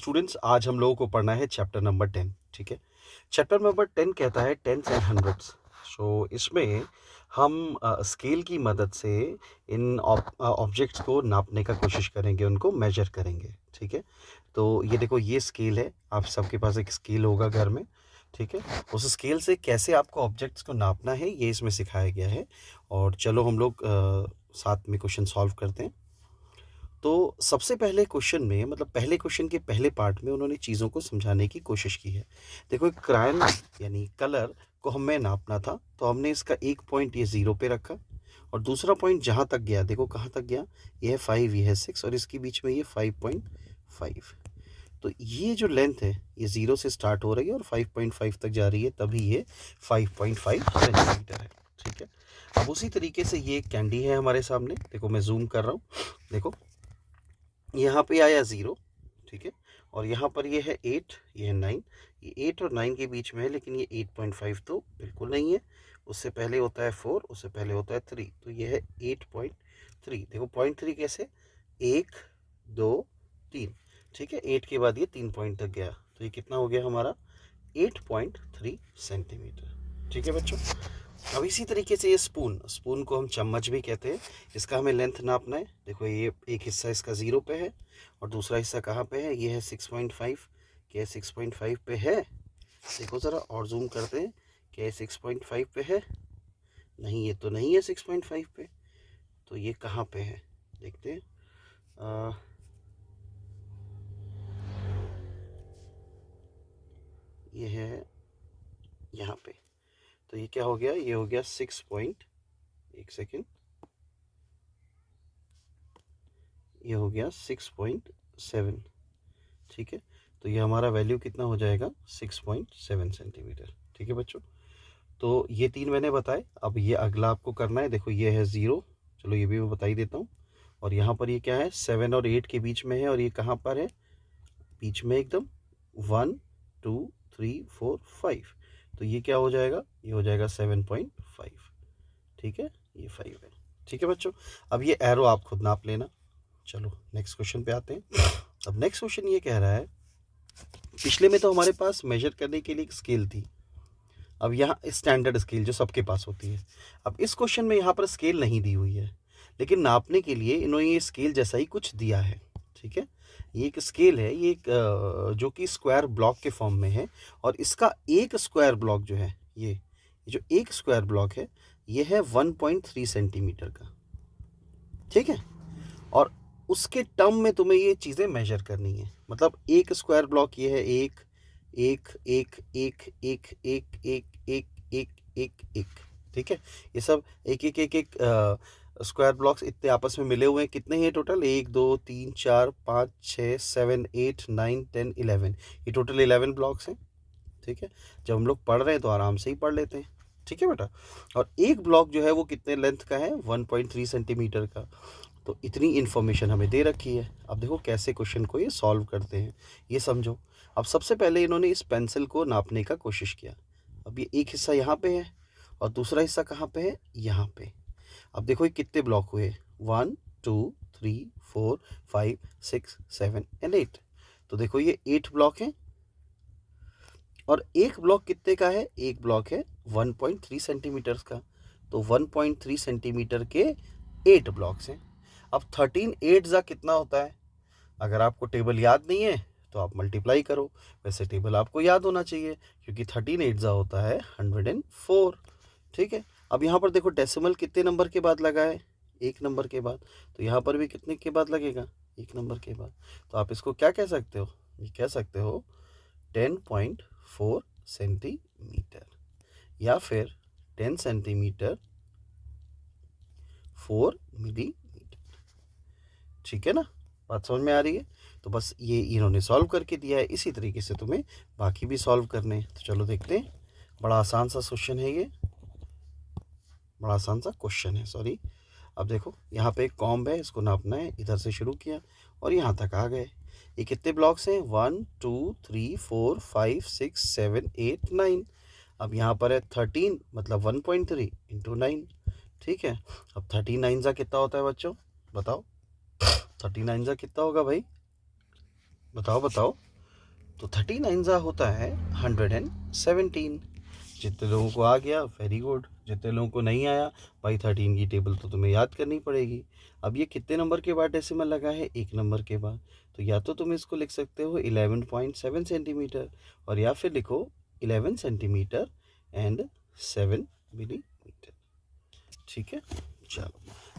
Students, आज हम लोगों को पढ़ना है चैप्टर नंबर 10। ठीक है, चैप्टर नंबर 10 कहता है टेंस एंड हंड्रेड्स। सो इसमें हम स्केल की मदद से इन ऑब्जेक्ट्स को नापने का कोशिश करेंगे, उनको मेजर करेंगे। ठीक है, तो ये देखो, ये स्केल है। आप सबके पास एक स्केल होगा घर में। ठीक है, उस स्केल से कैसे आपको ऑब्जेक्ट्स को नापना है ये इसमें सिखाया गया है। और चलो हम लोग साथ में क्वेश्चन सॉल्व करते हैं। तो सबसे पहले क्वेश्चन में, मतलब पहले क्वेश्चन के पहले पार्ट में उन्होंने चीज़ों को समझाने की कोशिश की है। देखो, एक क्रायन यानी कलर को हमें नापना था, तो हमने इसका एक पॉइंट ये 0 पे रखा और दूसरा पॉइंट जहाँ तक गया, देखो कहाँ तक गया, ये है 5, ये है 6 और इसके बीच में ये 5.5। तो ये जो लेंथ है ये 0 से स्टार्ट हो रही है और 5.5 तक जा रही है, तभी ये 5.5 सेंटीमीटर है। ठीक है, अब उसी तरीके से ये एक कैंडी है हमारे सामने। देखो मैं जूम कर रहा हूँ। देखो यहाँ पे आया 0। ठीक है, और यहाँ पर ये है 8, ये है 9। ये 8 और 9 के बीच में है, लेकिन ये 8.5 तो बिल्कुल नहीं है। उससे पहले होता है 4, उससे पहले होता है 3, तो ये है 8.3। देखो 0.3 कैसे, 1 2 3। ठीक है, 8 के बाद ये 3 पॉइंट तक गया, तो ये कितना हो गया हमारा 8.3 सेंटीमीटर। ठीक है बच्चों, अब इसी तरीके से ये स्पून को हम चम्मच भी कहते हैं। इसका हमें लेंथ नापना है। देखो ये एक हिस्सा इसका 0 पे है और दूसरा हिस्सा कहाँ पे है, ये है 6.5। क्या 6.5 पे है? देखो ज़रा और जूम करते हैं, क्या 6.5 पे है? नहीं, ये तो नहीं है 6.5 पे। तो ये कहाँ पे है देखते हैं। ये है यहाँ पे। तो ये क्या हो गया, ये हो गया 6 पॉइंट, एक सेकेंड, ये हो गया 6.7। ठीक है, तो ये हमारा वैल्यू कितना हो जाएगा 6.7 सेंटीमीटर। ठीक है बच्चों, तो ये 3 मैंने बताए। अब ये अगला आपको करना है। देखो ये है 0, चलो ये भी मैं बता ही देता हूँ। और यहाँ पर ये क्या है, 7 और 8 के बीच में है, और ये कहाँ पर है, बीच में एकदम 1 2 3 4 5। तो ये क्या हो जाएगा, ये हो जाएगा 7.5। ठीक है, ये 5 है। ठीक है बच्चों, अब ये एरो आप खुद नाप लेना। चलो नेक्स्ट क्वेश्चन पे आते हैं। अब नेक्स्ट क्वेश्चन ये कह रहा है, पिछले में तो हमारे पास मेजर करने के लिए एक स्केल थी। अब यहाँ स्टैंडर्ड स्केल जो सबके पास होती है। अब इस क्वेश्चन में यहाँ पर स्केल नहीं दी हुई है, लेकिन नापने के लिए इन्होंने ये स्केल जैसा ही कुछ दिया है। ठीक है, ये एक स्केल है, ये एक जो कि स्क्वायर ब्लॉक के फॉर्म में है। और इसका एक स्क्वायर ब्लॉक जो है, ये जो एक स्क्वायर ब्लॉक है, ये है 1.3 सेंटीमीटर का। ठीक है, और उसके टर्म में तुम्हें ये चीज़ें मेजर करनी है। मतलब एक स्क्वायर ब्लॉक ये है, एक एक एक एक एक एक एक एक एक एक एक। ठीक है, ये सब एक एक एक एक स्क्वायर ब्लॉक्स इतने आपस में मिले हुए हैं। कितने हैं टोटल, 1 2 3 4 5 6 7 8 9 10 11। ये टोटल 11 ब्लॉक्स हैं। ठीक है, जब हम लोग पढ़ रहे हैं तो आराम से ही पढ़ लेते हैं। ठीक है बेटा, और एक ब्लॉक जो है वो कितने लेंथ का है, 1.3 सेंटीमीटर का। तो इतनी इन्फॉर्मेशन हमें दे रखी है। अब देखो कैसे क्वेश्चन को ये सॉल्व करते हैं, ये समझो। अब सबसे पहले इन्होंने इस पेंसिल को नापने का कोशिश किया। अब ये एक हिस्सा यहाँ पे है और दूसरा हिस्सा कहाँ पे है, यहाँ पे। अब देखो ये कितने ब्लॉक हुए, 1 2 3 4 5 6 7 एंड 8। तो देखो ये 8 ब्लॉक हैं। और एक ब्लॉक कितने का है, एक ब्लॉक है 1.3 सेंटीमीटर का। तो 1.3 सेंटीमीटर के 8 ब्लॉक्स हैं। अब 13 8 जा कितना होता है, अगर आपको टेबल याद नहीं है तो आप मल्टीप्लाई करो। वैसे टेबल आपको याद होना चाहिए, क्योंकि 13 8 जा होता है 104। ठीक है, अब यहाँ पर देखो डेसिमल कितने नंबर के बाद लगा है, 1 नंबर के बाद। तो यहाँ पर भी कितने के बाद लगेगा, 1 नंबर के बाद। तो आप इसको क्या कह सकते हो, ये कह सकते हो 10.4 सेंटीमीटर, या फिर 10 सेंटीमीटर 4 मिलीमीटर। ठीक है ना, बात समझ में आ रही है। तो बस ये इन्होंने सॉल्व करके दिया है, इसी तरीके से तुम्हें बाकी भी सॉल्व करने हैं। तो चलो देखते हैं। बड़ा आसान सा क्वेश्चन है ये, बड़ा आसान सा क्वेश्चन है, सॉरी। अब देखो यहाँ पे एक कॉम्ब है, इसको नापना है। इधर से शुरू किया और यहाँ तक आ गए। ये कितने ब्लॉक्स हैं, 1 2 3 4 5 6 7 8 9। अब यहाँ पर है 13, मतलब 1.3 इंटू 9। ठीक है, अब 39 जा कितना होता है बच्चों, बताओ। 39 जा कितना होगा भाई, बताओ बताओ। तो 39 होता है 117। जितने लोगों को आ गया वेरी गुड, जितने लोगों को नहीं आया भाई 13 की टेबल तो तुम्हें याद करनी पड़ेगी। अब ये कितने नंबर के बाद डेसिमल लगा है, 1 नंबर के बाद, तो या तो तुम इसको लिख सकते हो 11.7 सेंटीमीटर, और या फिर लिखो 11 सेंटीमीटर एंड 7 मिलीमीटर। ठीक है, चलो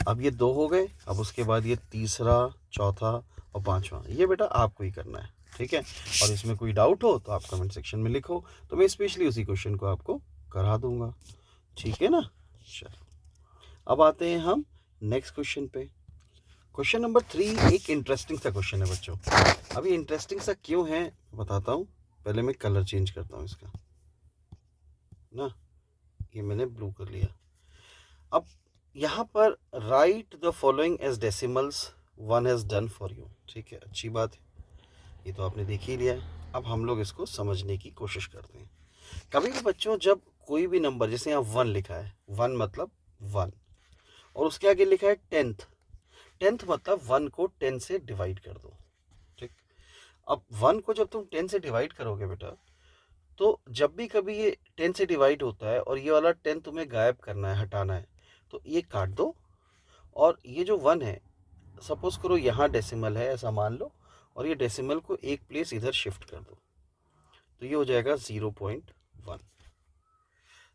अब ये 2 हो गए। अब उसके बाद ये तीसरा, चौथा और पांचवा, ये बेटा आपको ही करना है। ठीक है, और इसमें कोई डाउट हो तो आप कमेंट सेक्शन में लिखो, तो मैं स्पेशली उसी क्वेश्चन को आपको करा दूंगा। ठीक है ना। चलो अब आते हैं हम नेक्स्ट क्वेश्चन पे। क्वेश्चन नंबर 3 एक इंटरेस्टिंग सा क्वेश्चन है बच्चों। अभी इंटरेस्टिंग सा क्यों है बताता हूँ, पहले मैं कलर चेंज करता हूँ इसका ना, ये मैंने ब्लू कर लिया। अब यहाँ पर write the following as decimals, one has done for you. ठीक है, अच्छी बात है, ये तो आपने देख ही लिया है। अब हम लोग इसको समझने की कोशिश करते हैं। कभी भी बच्चों जब कोई भी नंबर, जैसे यहाँ 1 लिखा है, 1 मतलब 1, और उसके आगे लिखा है 10th मतलब 1 को 10 से डिवाइड कर दो। ठीक, अब 1 को जब तुम 10 से डिवाइड करोगे बेटा, तो जब भी कभी ये 10 से डिवाइड होता है और ये वाला 10 तुम्हें गायब करना है, हटाना है, तो ये काट दो, और ये जो 1 है, सपोज करो यहाँ डेसिमल है ऐसा मान लो, और ये डेसिमल को एक प्लेस इधर शिफ्ट कर दो, तो ये हो जाएगा 0.1।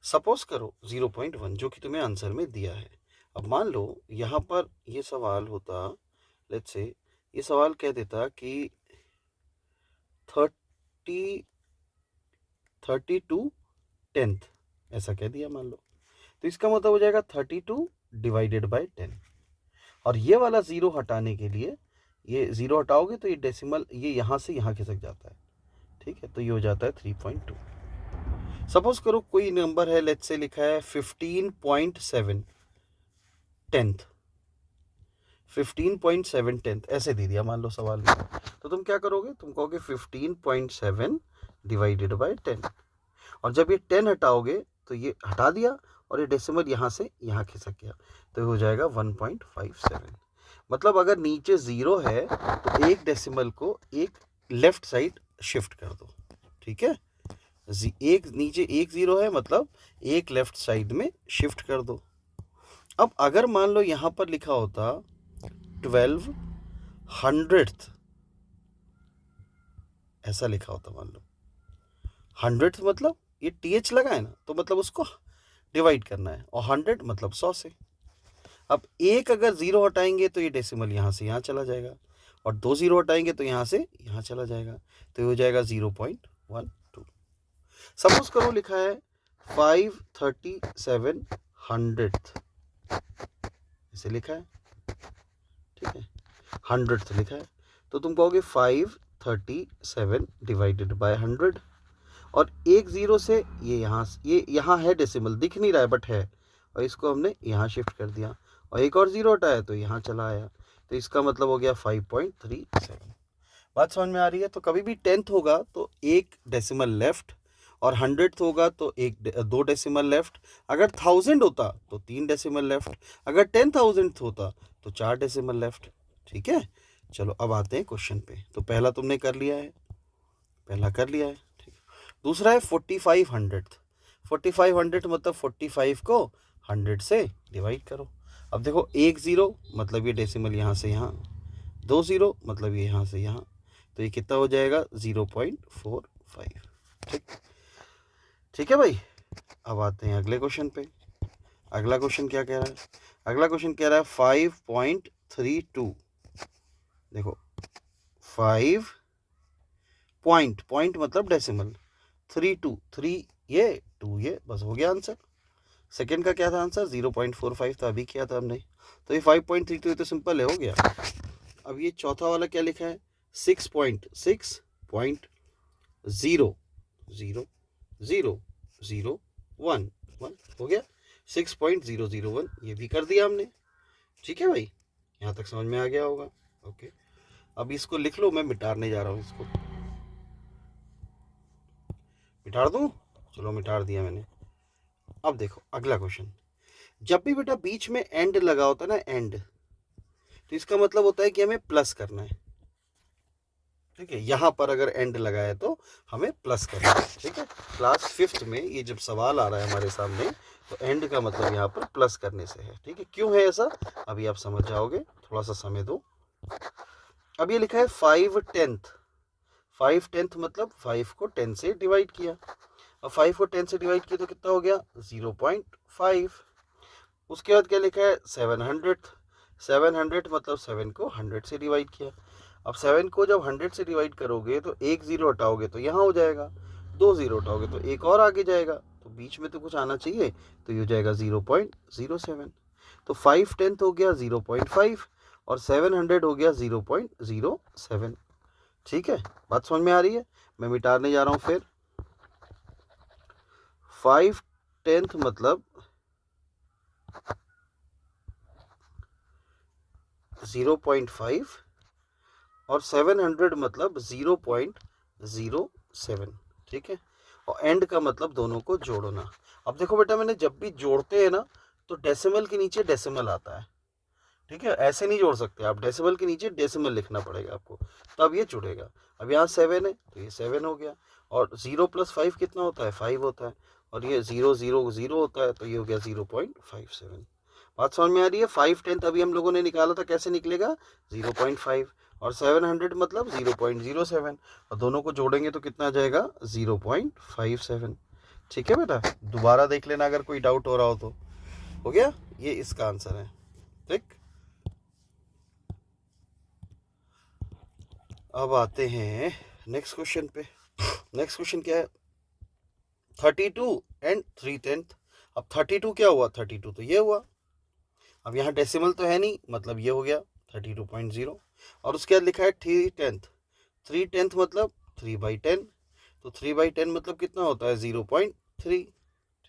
सपोज करो 0.1 जो कि तुम्हें आंसर में दिया है। अब मान लो यहाँ पर ये सवाल होता, लेट्स से ये सवाल कह देता कि 32 10th, ऐसा कह दिया मान लो, तो इसका मतलब हो जाएगा 32 डिवाइडेड बाय 10, और ये वाला 0 हटाने के लिए, ये 0 हटाओगे तो ये डेसिमल ये यहाँ से यहाँ खिसक जाता है। ठीक है, तो ये हो जाता है 3.2। सपोज करो कोई नंबर है, लेट्स से लिखा है 15.7 10th, 15.7 10th ऐसे दे दिया मान लो सवाल में, तो तुम क्या करोगे, तुम कहोगे 15.7 डिवाइडेड बाय 10, और जब ये 10 हटाओगे तो ये हटा दिया, और ये डेसिमल यहाँ से यहाँ खिसक गया, तो ये हो जाएगा 1.57। मतलब अगर नीचे 0 है तो एक डेसिमल को एक लेफ्ट साइड शिफ्ट कर दो। ठीक है, एक नीचे एक 0 है मतलब एक लेफ्ट साइड में शिफ्ट कर दो। अब अगर मान लो यहाँ पर लिखा होता 1200th, ऐसा लिखा होता, मान लो 100th मतलब ये TH लगा है ना, तो मतलब उसको डिवाइड करना है, और 100 मतलब 100 से। अब एक अगर 0 हटाएंगे तो ये डेसिमल यहाँ से यहाँ चला जाएगा, और 2 0 हटाएंगे तो यहाँ से यहाँ चला जाएगा, तो ये हो जाएगा 0.12। सपोज करो लिखा है 53700th, इसे लिखा है। ठीक है, 100th लिखा है, तो तुम कहोगे 537 डिवाइडेड बाय 100, और एक 0 से ये यहाँ है डेसिमल, दिख नहीं रहा है बट है, और इसको हमने यहाँ शिफ्ट कर दिया, और एक और 0 हटाया तो यहाँ चला आया, तो इसका मतलब हो गया 5.37। बात समझ में आ रही है। तो कभी भी 10th होगा तो एक डेसिमल लेफ्ट, और 100th होगा तो 2 डेसिमल लेफ्ट, अगर 1000 होता तो 3 डेसिमल लेफ्ट, अगर 10,000 होता तो 4 डेसिमल लेफ्ट। ठीक है, चलो अब आते हैं क्वेश्चन पे। तो पहला तुमने कर लिया है, पहला कर लिया है। ठीक है, दूसरा है 4500th। 4500 मतलब 45 को 100 से डिवाइड करो। अब देखो एक 0 मतलब ये डेसिमल यहाँ से यहाँ, 2 0 मतलब ये यहाँ से यहाँ, तो ये कितना हो जाएगा 0.45। ठीक है भाई। अब आते हैं अगले क्वेश्चन पे। अगला क्वेश्चन क्या कह रहा है, अगला क्वेश्चन कह रहा है 5.32। देखो 5 पॉइंट मतलब डेसिमल, 3 ये 2 ये, बस हो गया आंसर। सेकंड का क्या था आंसर, 0.45 था, अभी किया था हमने, तो ये 5.32 तो सिंपल है, हो गया। अब ये चौथा वाला क्या लिखा है, 6.6.00001 हो गया, 6.001 ये भी कर दिया हमने। ठीक है भाई, यहाँ तक समझ में आ गया होगा। ओके, अब इसको लिख लो, मैं मिटाने जा रहा हूँ, इसको मिटार दूँ, चलो मिटार दिया मैंने। अब देखो अगला क्वेश्चन, जब भी बेटा बीच में एंड लगा होता है ना, एंड, तो इसका मतलब होता है कि हमें प्लस करना है। ठीक है। यहाँ पर अगर एंड लगा है तो हमें प्लस करना है। ठीक है, क्लास 5th में ये जब सवाल आ रहा है हमारे सामने तो एंड का मतलब यहाँ पर प्लस करने से है। ठीक है, क्यों है ऐसा अभी आप समझ जाओगे, थोड़ा सा समय दो। अब ये लिखा है 5/10। 5/10 मतलब 5 को 10 से डिवाइड किया। अब 5 को 10 से डिवाइड किया तो कितना हो गया 0.5। उसके बाद क्या लिखा है 700। 700 मतलब 7 को 100 से डिवाइड किया। अब 7 को जब 100 से डिवाइड करोगे तो एक ज़ीरो हटाओगे तो यहाँ हो जाएगा, 2 ज़ीरो हटाओगे तो एक और आगे जाएगा, तो बीच में तो कुछ आना चाहिए, तो ये हो जाएगा 0.07। तो 5/10 हो गया 0.5 और 700 हो गया 0.07। ठीक है, बात समझ में आ रही है। मैं मिटाने जा रहा हूँ फिर। 5/10 मतलब 0.5 और 700 मतलब 0.07। ठीक है, और एंड का मतलब दोनों को जोड़ना। अब देखो बेटा, मैंने जब भी जोड़ते हैं ना तो डेसिमल के नीचे डेसिमल आता है। ठीक है, ऐसे नहीं जोड़ सकते आप, डेसिमल के नीचे डेसिमल लिखना पड़ेगा आपको, तब ये जुड़ेगा। अब यहाँ 7 है तो ये 7 हो गया, और 0 + 5 कितना होता है 5 होता है, और ये 0 0 0 होता है तो ये हो गया 0.57। बात समझ में आ रही है। 5/10 अभी हम लोगों ने निकाला था, कैसे निकलेगा 0.5, और 700 मतलब 0.07, और दोनों को जोड़ेंगे तो कितना आ जाएगा 0.57। ठीक है बेटा, दोबारा देख लेना अगर कोई डाउट हो रहा हो तो। हो गया, ये इसका आंसर है। ठीक, अब आते हैं नेक्स्ट क्वेश्चन पे। नेक्स्ट क्वेश्चन क्या है 32 एंड 3/10। अब 32 क्या हुआ, 32 तो ये हुआ। अब यहाँ डेसिमल तो है नहीं, मतलब ये हो गया 32.0, और उसके बाद लिखा है 3/10। 3/10 मतलब 3/10, तो 3/10 मतलब कितना होता है 0.3।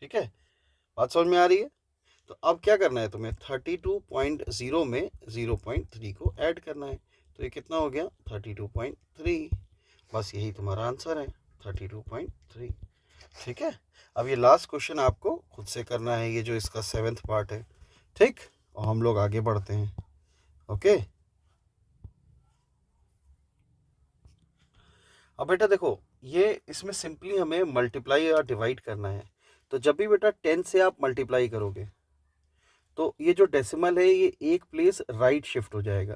ठीक है, बात समझ में आ रही है। तो अब क्या करना है तुम्हें, 32.0 में 0.3 को ऐड करना है, तो ये कितना हो गया 32.3। बस यही तुम्हारा आंसर है 32.3। ठीक है, अब ये लास्ट क्वेश्चन आपको खुद से करना है, ये जो इसका 7th पार्ट है। ठीक, और हम लोग आगे बढ़ते हैं। ओके, अब बेटा देखो, ये इसमें सिंपली हमें मल्टीप्लाई या डिवाइड करना है। तो जब भी बेटा 10 से आप मल्टीप्लाई करोगे तो ये जो डेसिमल है ये एक प्लेस राइट शिफ्ट हो जाएगा,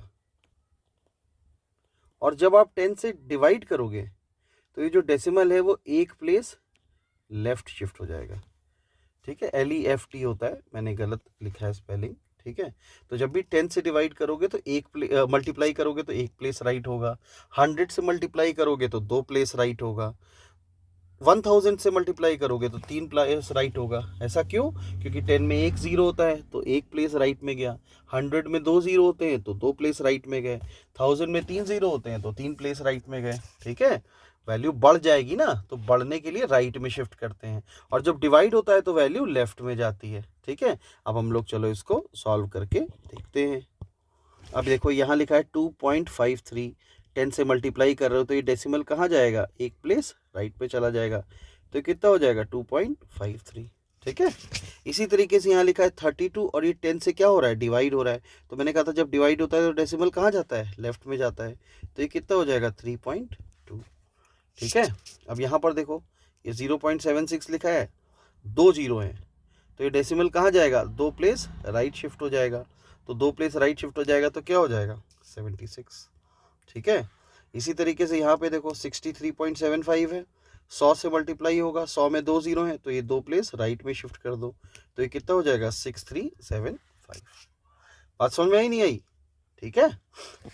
और जब आप 10 से डिवाइड करोगे तो ये जो डेसिमल है वो एक प्लेस लेफ्ट शिफ्ट हो जाएगा। ठीक है, LEFT होता है, मैंने गलत लिखा है स्पेलिंग। ठीक है, तो जब भी 10 से डिवाइड करोगे तो मल्टीप्लाई करोगे तो एक प्लेस राइट होगा, 100 से मल्टीप्लाई करोगे तो 2 प्लेस राइट होगा, 1000 से मल्टीप्लाई करोगे तो 3 प्लेस राइट होगा। ऐसा क्यों, क्योंकि 10 में एक ज़ीरो होता है तो एक प्लेस राइट में गया, 100 में 2 ज़ीरो होते हैं तो 2 प्लेस राइट में गए, 1000 में 3 ज़ीरो होते हैं तो 3 प्लेस राइट में गए। ठीक है, वैल्यू बढ़ जाएगी ना, तो बढ़ने के लिए राइट में शिफ्ट करते हैं, और जब डिवाइड होता है तो वैल्यू लेफ्ट में जाती है। ठीक है, अब हम लोग चलो इसको सॉल्व करके देखते हैं। अब देखो यहाँ लिखा है 2.53, 10 से मल्टीप्लाई कर रहे हो तो ये डेसिमल कहाँ जाएगा, एक प्लेस राइट पे चला जाएगा, तो ये कितना हो जाएगा 2.53। ठीक है, इसी तरीके से यहाँ लिखा है 32 और ये 10 से क्या हो रहा है डिवाइड हो रहा है, तो मैंने कहा था जब डिवाइड होता है तो डेसिमल कहाँ जाता है लेफ्ट में जाता है, तो ये कितना हो जाएगा 3.2। ठीक है, अब यहाँ पर देखो ये 0.76 लिखा है, 2 जीरो हैं, तो ये डेसिमल कहाँ जाएगा, 2 प्लेस राइट शिफ्ट हो जाएगा, तो 2 प्लेस राइट शिफ्ट हो जाएगा तो क्या हो जाएगा 76। ठीक है, इसी तरीके से यहाँ पे देखो 63.75 है, 100 से मल्टीप्लाई होगा, 100 में 2 जीरो हैं तो ये 2 प्लेस राइट में शिफ्ट कर दो, तो ये कितना हो जाएगा 6375। बात समझ में आई नहीं आई। ठीक है,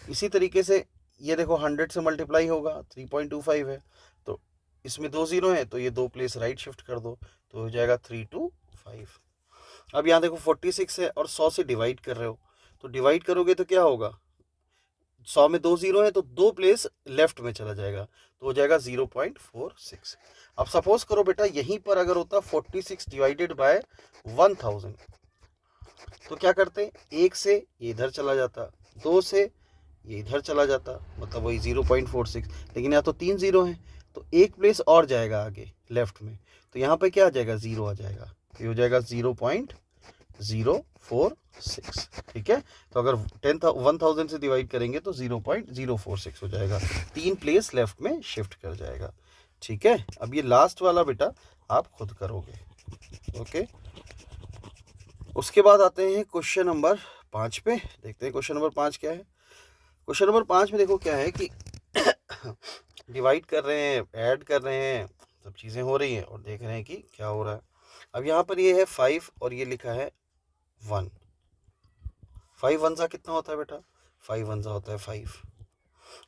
इसी तरीके से ये देखो 100 से मल्टीप्लाई होगा 3.25 है, तो इसमें 2 जीरो हैं तो ये 2 प्लेस राइट शिफ्ट कर दो, तो हो जाएगा 325। अब यहाँ देखो 46 है और 100 से डिवाइड कर रहे हो, तो डिवाइड करोगे तो क्या होगा, 100 में 2 जीरो है तो 2 प्लेस लेफ्ट में चला जाएगा, तो हो जाएगा 0.46। अब सपोज करो बेटा यहीं पर अगर होता 46 डिवाइडेड बाय 1000, तो क्या करते, एक से ये इधर चला जाता, 2 से ये इधर चला जाता, मतलब वही 0.46, लेकिन यहाँ तो 3 जीरो हैं तो एक प्लेस और जाएगा आगे लेफ्ट में, तो यहाँ पे क्या आ जाएगा 0 आ जाएगा, ये हो जाएगा 0.046, ठीक है। तो अगर 1000 से डिवाइड करेंगे तो 0.046 हो जाएगा, 3 प्लेस लेफ्ट में शिफ्ट कर जाएगा, ठीक है। अब ये लास्ट वाला बेटा आप खुद करोगे, ओके। उसके बाद आते हैं क्वेश्चन नंबर 5 पे, देखते हैं क्वेश्चन नंबर 5 क्या है। क्वेश्चन नंबर 5 में देखो क्या है कि डिवाइड कर रहे हैं, ऐड कर रहे हैं, सब चीज़ें हो रही हैं और देख रहे हैं कि क्या हो रहा है। अब यहाँ पर ये है 5 और ये लिखा है 1। 5 वन सा कितना होता है बेटा, 5 वन सा होता है 5।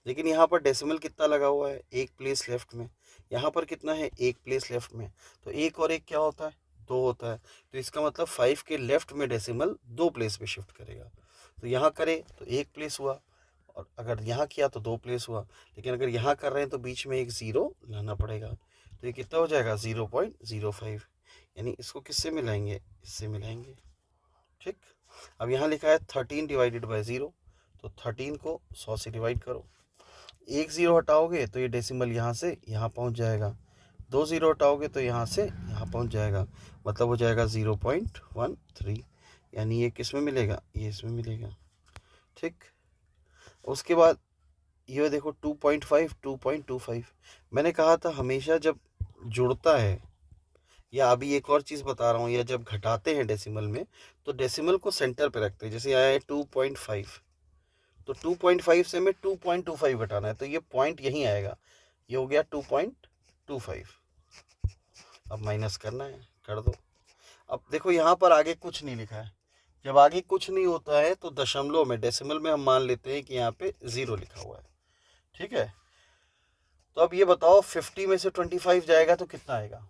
लेकिन यहाँ पर डेसिमल कितना लगा हुआ है, एक प्लेस लेफ्ट में। यहाँ पर कितना है, एक प्लेस लेफ्ट में। तो एक और एक क्या होता है, 2 होता है। तो इसका मतलब 5 के लेफ्ट में डेसिमल 2 प्लेस पे शिफ्ट करेगा। तो यहाँ करे तो 1 प्लेस हुआ, और अगर यहाँ किया तो 2 प्लेस हुआ। लेकिन अगर यहाँ कर रहे हैं तो बीच में एक 0 लाना पड़ेगा। तो ये कितना हो जाएगा, 0.05। यानी इसको किससे मिलाएंगे, इससे मिलाएंगे, ठीक। अब यहाँ लिखा है 13 डिवाइडेड बाई 0, तो 13 को 100 से डिवाइड करो। एक 0 हटाओगे तो ये डेसिमल यहाँ से यहाँ पहुँच जाएगा, 2 0 हटाओगे तो यहाँ से यहाँ पहुँच जाएगा, मतलब हो जाएगा 0.13। यानी ये किस में मिलेगा, ये इसमें मिलेगा, ठीक। उसके बाद ये देखो 2.5 2.25। मैंने कहा था हमेशा जब जुड़ता है, या अभी एक और चीज़ बता रहा हूँ, या जब घटाते हैं डेसिमल में तो डेसिमल को सेंटर पे रखते हैं। जैसे आया है 2.5, तो 2.5 से हमें 2.25 घटाना है, तो ये पॉइंट यहीं आएगा, ये हो गया 2.25। अब माइनस करना है, कर दो। अब देखो यहाँ पर आगे कुछ नहीं लिखा है। जब आगे कुछ नहीं होता है तो दशमलव में, डेसिमल में हम मान लेते हैं कि यहाँ पे 0 लिखा हुआ है, ठीक है। तो अब ये बताओ 50 में से 25 जाएगा तो कितना आएगा।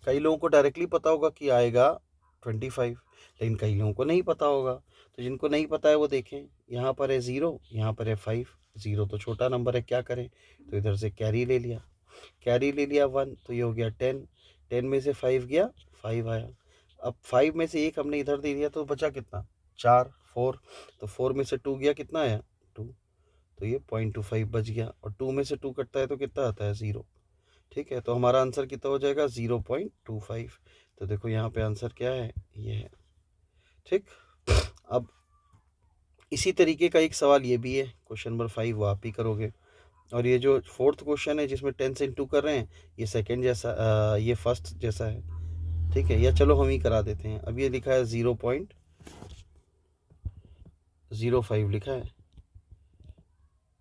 कई लोगों को डायरेक्टली पता होगा कि आएगा 25, लेकिन कई लोगों को नहीं पता होगा। तो जिनको नहीं पता है वो देखें, यहाँ पर है 0, यहाँ पर है 5। 0 तो छोटा नंबर है, क्या करें, तो इधर से कैरी ले लिया, कैरी ले लिया 1, तो ये हो गया 10। 10 में से 5 गया, 5 आया। अब 5 में से 1 हमने इधर दे दिया तो बचा कितना, 4 4। तो 4 में से 2 गया, कितना आया 2, तो ये 0.25 बच गया। और 2 में से 2 कटता है तो कितना आता है 0, ठीक है। तो हमारा आंसर कितना हो जाएगा, 0.25। तो देखो यहाँ पे आंसर क्या है, ये है, ठीक। अब इसी तरीके का एक सवाल ये भी है, क्वेश्चन नंबर 5, वो आप ही करोगे। और ये जो 4th क्वेश्चन है जिसमें 10 से इंटू कर रहे हैं, ये सेकंड जैसा ये फर्स्ट जैसा है, ठीक है। या चलो हम ही करा देते हैं। अब ये लिखा है 0.05 लिखा है,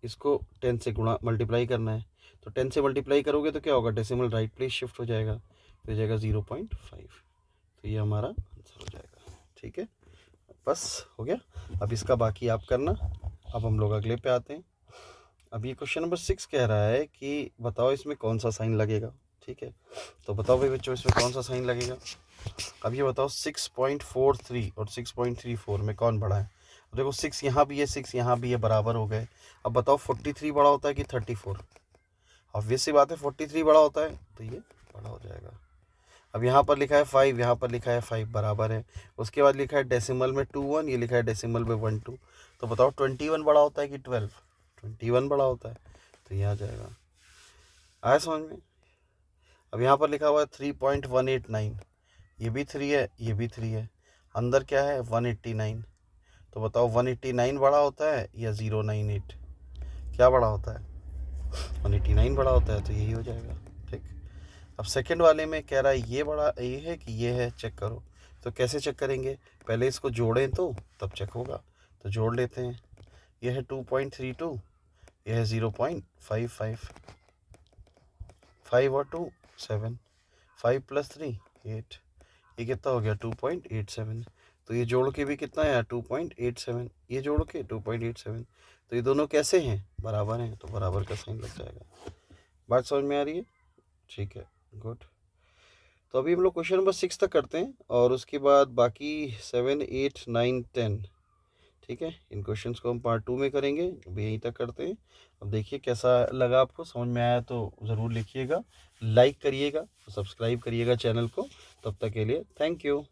इसको 10 से गुणा मल्टीप्लाई करना है। तो 10 से मल्टीप्लाई करोगे तो क्या होगा, डेसिमल राइट प्लेस शिफ्ट हो जाएगा, तो हो जाएगा 0.5। तो ये हमारा आंसर हो जाएगा, ठीक है। बस हो गया। अब इसका बाकी आप करना। अब हम लोग अगले पे आते हैं। अब ये क्वेश्चन नंबर 6 कह रहा है कि बताओ इसमें कौन सा साइन लगेगा, ठीक है। तो बताओ भाई बच्चों, इसमें कौन सा साइन लगेगा। अब ये बताओ 6.43 और 6.34 में कौन बड़ा है। अब देखो 6 यहाँ भी है, 6 यहाँ भी है, बराबर हो गए। अब बताओ 43 बड़ा होता है कि 34। ऑब्वियस सी बात है 43 बड़ा होता है, तो ये बड़ा हो जाएगा। अब यहाँ पर लिखा है 5, यहाँ पर लिखा है 5, बराबर है। उसके बाद लिखा है डेसिमल में 21, ये लिखा है डेसिमल में 12। तो बताओ 21 बड़ा होता है कि 12। 21 बड़ा होता है, तो ये आ जाएगा। आया समझ में। अब यहाँ पर लिखा हुआ है 3.189, ये भी 3 है, ये भी 3 है, अंदर क्या है 189। तो बताओ 189 बड़ा होता है या 098, क्या बड़ा होता है, 189 बड़ा होता है, तो यही हो जाएगा, ठीक। अब सेकंड वाले में कह रहा है ये बड़ा ये है कि ये है, चेक करो। तो कैसे चेक करेंगे, पहले इसको जोड़ें तो तब चेक होगा। तो जोड़ लेते हैं, ये है 2.32, ये है 0.55, 5 और 2 7, 5 + 3 8, ये कितना हो गया 2.87। तो ये जोड़ के भी कितना आया 2.87, ये जोड़ के 2.87। तो ये दोनों कैसे हैं, बराबर हैं, तो बराबर का साइन लग जाएगा। बात समझ में आ रही है, ठीक है, गुड। तो अभी हम लोग क्वेश्चन नंबर 6 तक करते हैं और उसके बाद बाकी 7 8 9 10, ठीक है। इन क्वेश्चंस को हम पार्ट 2 में करेंगे, अभी यहीं तक करते हैं। अब देखिए कैसा लगा आपको, समझ में आया तो ज़रूर लिखिएगा, लाइक करिएगा, सब्सक्राइब करिएगा चैनल को। तब तक के लिए थैंक यू।